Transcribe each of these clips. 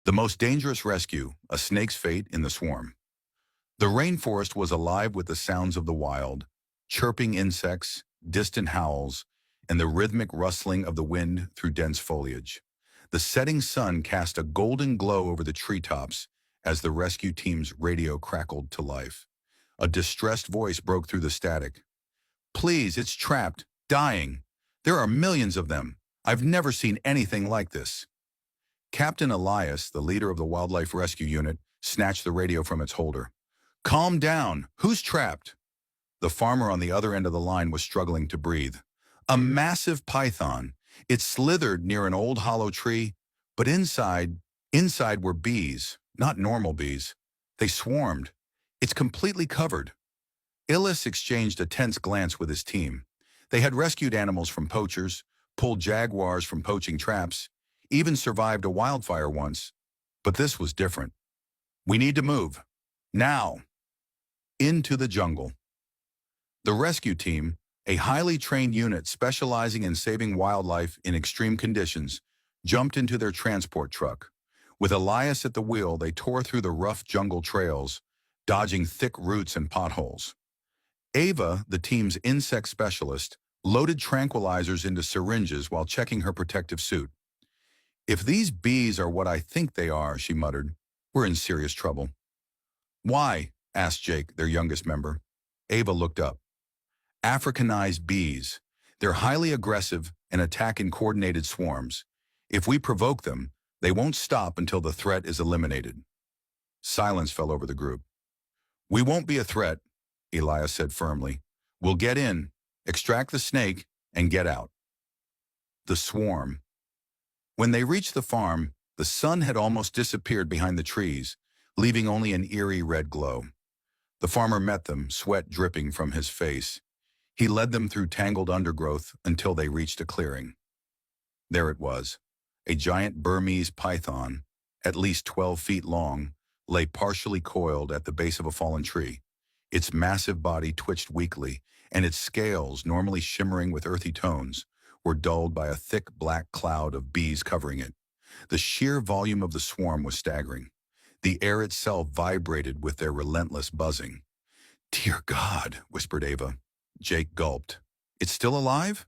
The most dangerous rescue, a snake's fate in the swarm. The rainforest was alive with the sounds of the wild, chirping insects, distant howls, and the rhythmic rustling of the wind through dense foliage. The setting sun cast a golden glow over the treetops as the rescue team's radio crackled to life. A distressed voice broke through the static. "Please, it's trapped, dying. There are millions of them. I've never seen anything like this." Captain Elias, the leader of the Wildlife Rescue Unit, snatched the radio from its holder. "Calm down. Who's trapped?" The farmer on the other end of the line was struggling to breathe. "A massive python. It slithered near an old hollow tree, but inside were bees, not normal bees. They swarmed. It's completely covered." Illis exchanged a tense glance with his team. They had rescued animals from poachers, pulled jaguars from poaching traps, even survived a wildfire once. But this was different. "We need to move. Now." Into the jungle. The rescue team, a highly trained unit specializing in saving wildlife in extreme conditions, jumped into their transport truck. With Elias at the wheel, they tore through the rough jungle trails, dodging thick roots and potholes. Ava, the team's insect specialist, loaded tranquilizers into syringes while checking her protective suit. "If these bees are what I think they are," she muttered, "we're in serious trouble." "Why?" asked Jake, their youngest member. Ava looked up. "Africanized bees. They're highly aggressive and attack in coordinated swarms. If we provoke them, they won't stop until the threat is eliminated." Silence fell over the group. "We won't be a threat," Elias said firmly. "We'll get in, extract the snake, and get out." The swarm. When they reached the farm, the sun had almost disappeared behind the trees, leaving only an eerie red glow. The farmer met them, sweat dripping from his face. He led them through tangled undergrowth until they reached a clearing. There it was. A giant Burmese python, at least 12 feet long, lay partially coiled at the base of a fallen tree. Its massive body twitched weakly, and its scales, normally shimmering with earthy tones, were dulled by a thick black cloud of bees covering it. The sheer volume of the swarm was staggering. The air itself vibrated with their relentless buzzing. "Dear God," whispered Ava. Jake gulped. "It's still alive?"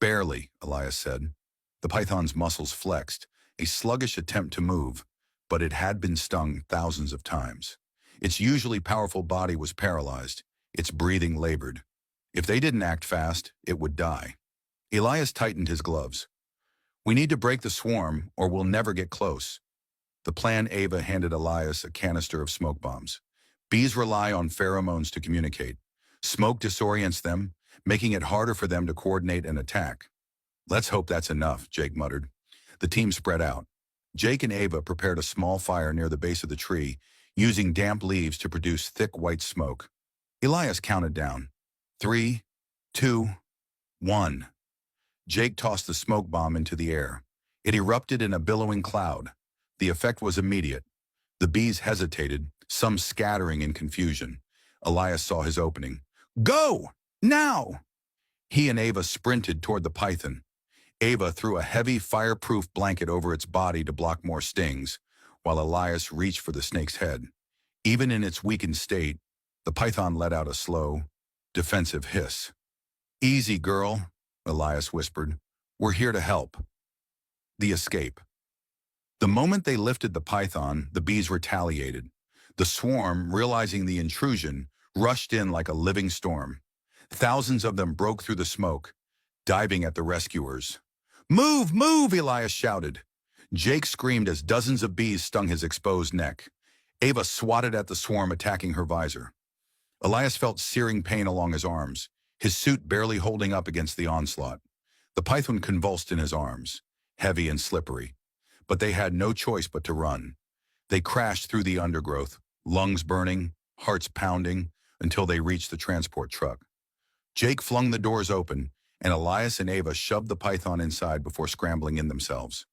"Barely," Elias said. The python's muscles flexed, a sluggish attempt to move, but it had been stung thousands of times. Its usually powerful body was paralyzed, its breathing labored. If they didn't act fast, it would die. Elias tightened his gloves. "We need to break the swarm, or we'll never get close." The plan. Ava handed Elias a canister of smoke bombs. Bees rely on pheromones to communicate. Smoke disorients them, making it harder for them to coordinate an attack. "Let's hope that's enough," Jake muttered. The team spread out. Jake and Ava prepared a small fire near the base of the tree, using damp leaves to produce thick white smoke. Elias counted down. 3, 2, 1. Jake tossed the smoke bomb into the air. It erupted in a billowing cloud. The effect was immediate. The bees hesitated, some scattering in confusion. Elias saw his opening. "Go! Now!" He and Ava sprinted toward the python. Ava threw a heavy, fireproof blanket over its body to block more stings, while Elias reached for the snake's head. Even in its weakened state, the python let out a slow, defensive hiss. "Easy, girl," Elias whispered. "We're here to help." The escape. The moment they lifted the python, the bees retaliated. The swarm, realizing the intrusion, rushed in like a living storm. Thousands of them broke through the smoke, diving at the rescuers. "Move, move!" Elias shouted. Jake screamed as dozens of bees stung his exposed neck. Ava swatted at the swarm, attacking her visor. Elias felt searing pain along his arms, his suit barely holding up against the onslaught. The python convulsed in his arms, heavy and slippery. But they had no choice but to run. They crashed through the undergrowth, lungs burning, hearts pounding, until they reached the transport truck. Jake flung the doors open, and Elias and Ava shoved the python inside before scrambling in themselves.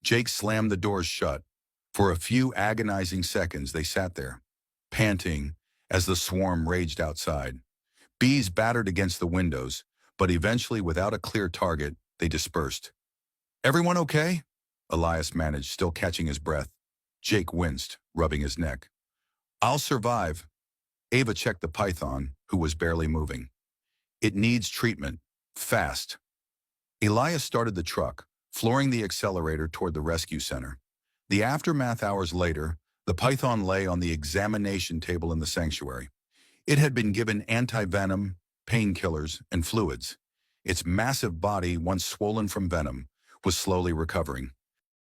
Jake slammed the doors shut. For a few agonizing seconds, they sat there, panting, as the swarm raged outside. Bees battered against the windows, but eventually, without a clear target, they dispersed. "Everyone okay?" Elias managed, still catching his breath. Jake winced, rubbing his neck. I'll survive. Ava checked the python, who was barely moving. It needs treatment. Fast. Elias started the truck, flooring the accelerator toward the rescue center. The aftermath hours later, the python lay on the examination table in the sanctuary. It had been given anti-venom, painkillers, and fluids. Its massive body, once swollen from venom, was slowly recovering.